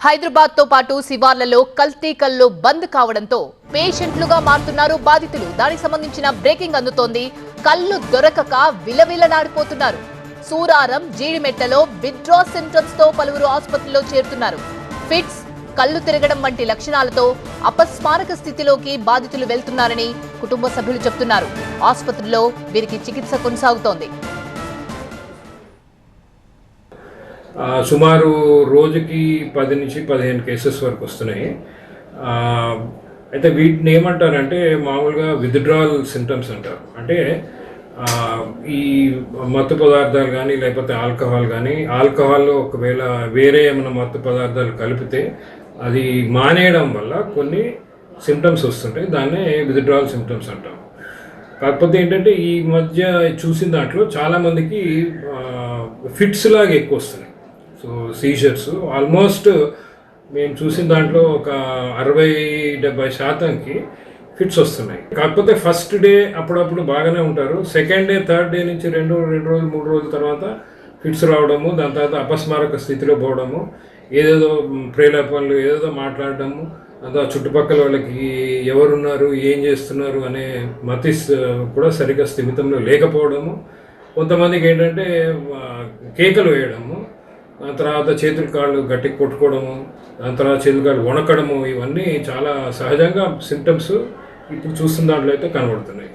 హైదరాబాద్ తో పాటు శివార్లలో కల్తీ కల్లు బంద్ కావడంతో పేషెంట్లుగా మారుతున్నారు బాధితులు. దానికి సంబంధించిన బ్రేకింగ్ అందుతోంది. కల్లు దొరకక విలవిలలాడిపోతున్నారు. సూరారం, జీడిమెట్లలో విత్డ్రా సింప్టమ్స్ తో పలువురు ఆసుపత్రిలో చేరుతున్నారు. ఫిట్స్, కళ్ళు తిరగడం వంటి లక్షణాలతో అపస్మారక స్థితిలోకి బాధితులు వెళ్తున్నారని కుటుంబ సభ్యులు చెబుతున్నారు. ఆసుపత్రిలో వీరికి చికిత్స కొనసాగుతోంది. సుమారు రోజుకి 10 నుంచి 15 కేసెస్ వరకు వస్తున్నాయి. అయితే వీటిని ఏమంటారంటే మామూలుగా విత్డ్రాల్ సింటమ్స్ అంటారు. అంటే ఈ మత్తు పదార్థాలు కానీ లేకపోతే ఆల్కహాల్ కానీ, ఆల్కహాల్లో ఒకవేళ వేరే ఏమైనా మత్తు పదార్థాలు కలిపితే అది మానేయడం వల్ల కొన్ని సింటమ్స్ వస్తుంటాయి. దాన్నే విత్డ్రాల్ సింటమ్స్ అంటాం. కాకపోతే ఏంటంటే ఈ మధ్య చూసిన దాంట్లో చాలామందికి ఫిట్స్ లాగా ఎక్కువ వస్తున్నాయి. సో సీజర్స్ ఆల్మోస్ట్ మేము చూసిన దాంట్లో ఒక 60-70% ఫిట్స్ వస్తున్నాయి. కాకపోతే ఫస్ట్ డే అప్పుడప్పుడు బాగానే ఉంటారు. సెకండ్ డే, థర్డ్ డే నుంచి రెండు రోజులు 3 రోజుల తర్వాత ఫిట్స్ రావడము, దాని తర్వాత అపస్మారక స్థితిలో పోవడము, ఏదేదో ప్రేలాపనలు ఏదేదో మాట్లాడడము, అంతా చుట్టుపక్కల వాళ్ళకి ఎవరున్నారు, ఏం చేస్తున్నారు అనే మతి కూడా సరిగ్గా స్థిమితంలో లేకపోవడము, కొంతమందికి ఏంటంటే కేకలు వేయడము, దాని తర్వాత చేతులు కాళ్ళు గట్టికి కొట్టుకోవడము, దాని తర్వాత చేతులు కాళ్ళు వణకడము, ఇవన్నీ చాలా సహజంగా సింటమ్స్ ఇప్పుడు చూస్తున్న దాంట్లో అయితే కనబడుతున్నాయి.